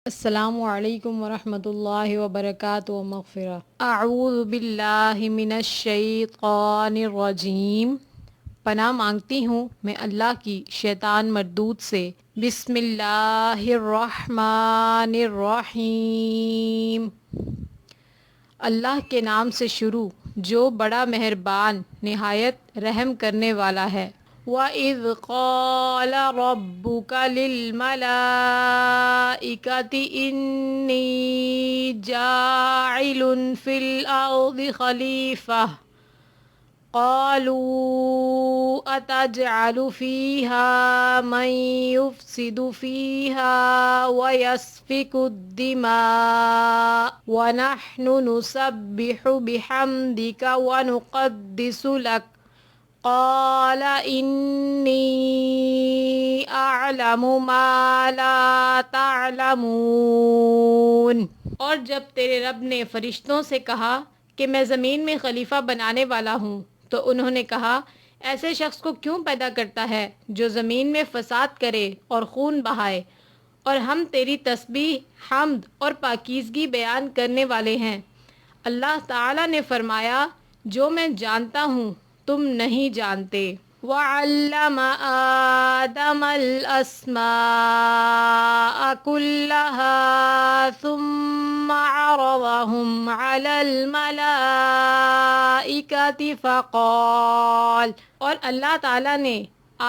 السلام علیکم ورحمۃ اللہ وبرکاتہ مغفرہ اعوذ باللہ من الشیطان الرجیم، پناہ مانگتی ہوں میں اللہ کی شیطان مردود سے۔ بسم اللہ الرحمن الرحیم، اللہ کے نام سے شروع جو بڑا مہربان نہایت رحم کرنے والا ہے۔ وَإِذْ قَالَ رَبُّكَ لِلْمَلَائِكَةِ إِنِّي جَاعِلٌ فِي الْأَرْضِ خَلِيفَةً قَالُوا أَتَجْعَلُ فِيهَا مَن يُفْسِدُ فِيهَا وَيَسْفِكُ الدِّمَاءَ وَنَحْنُ نُسَبِّحُ بِحَمْدِكَ وَنُقَدِّسُ لَكَ قال انی اعلم ما لا تعلمون۔ اور جب تیرے رب نے فرشتوں سے کہا کہ میں زمین میں خلیفہ بنانے والا ہوں تو انہوں نے کہا ایسے شخص کو کیوں پیدا کرتا ہے جو زمین میں فساد کرے اور خون بہائے، اور ہم تیری تسبیح، حمد اور پاکیزگی بیان کرنے والے ہیں۔ اللہ تعالیٰ نے فرمایا جو میں جانتا ہوں تم نہیں جانتے۔ وَعَلَّمَ آدَمَ الْأَسْمَاءَ كُلَّهَا ثُمَّ عَرَضَهُمْ عَلَى الْمَلَائِكَةِ فَقَالَ، اور اللہ تعالیٰ نے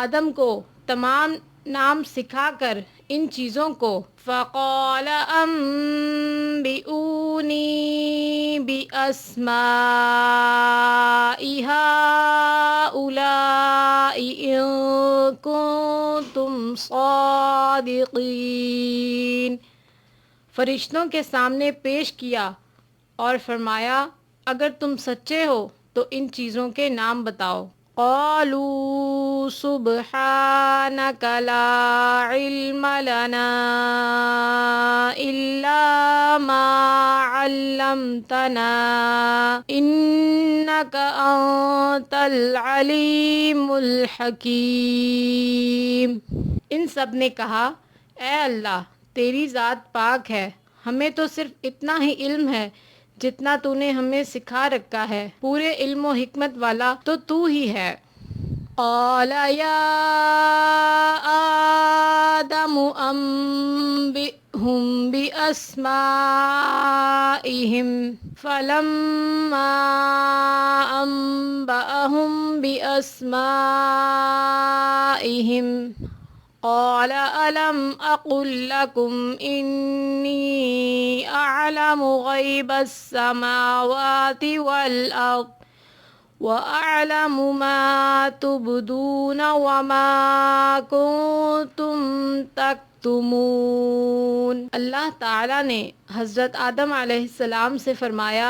آدم کو تمام نام سکھا کر ان چیزوں کو فَقَالَ أَنبِئُونِي بِأَسْمَاءِ هَٰؤُلَاءِ إِن كُنتُمْ صَادِقِينَ، فرشتوں کے سامنے پیش کیا اور فرمایا اگر تم سچے ہو تو ان چیزوں کے نام بتاؤ۔ قالوا سبحانك لا علم لنا إلا ما علمتنا إنك أنت العليم الحكيم۔ ان سب نے کہا اے اللہ تیری ذات پاک ہے، ہمیں تو صرف اتنا ہی علم ہے جتنا تو نے ہمیں سکھا رکھا ہے، پورے علم و حکمت والا تو ہی ہے۔ قال یا آدم انبئهم بأسمائهم فلما انبأهم بأسمائهم قال ألم أقل لكم إني أعلم غيب السماوات والأرض وأعلم ما تبدون وما كنتم تكتمون۔ اللہ تعالیٰ نے حضرت آدم علیہ السلام سے فرمایا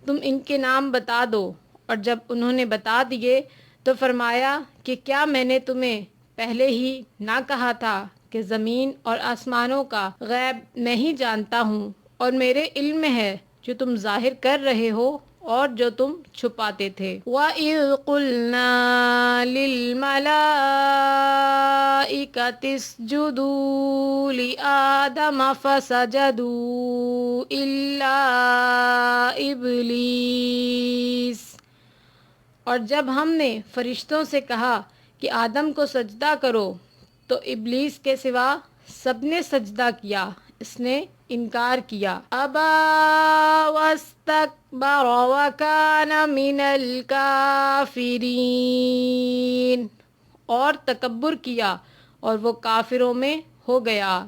تم ان کے نام بتا دو، اور جب انہوں نے بتا دیے تو فرمایا کہ کیا میں نے تمہیں پہلے ہی نہ کہا تھا کہ زمین اور آسمانوں کا غیب میں ہی جانتا ہوں، اور میرے علم میں ہے جو تم ظاہر کر رہے ہو اور جو تم چھپاتے تھے۔ وَإِذْ قُلْنَا لِلْمَلَائِكَةِ اسْجُدُوا لِآدَمَ فَسَجَدُوا إِلَّا إِبْلِيسَ، اور جب ہم نے فرشتوں سے کہا کہ آدم کو سجدہ کرو تو ابلیس کے سوا سب نے سجدہ کیا، اس نے انکار کیا۔ ابا واستکبر وکان من الکافرین، اور تکبر کیا اور وہ کافروں میں ہو گیا۔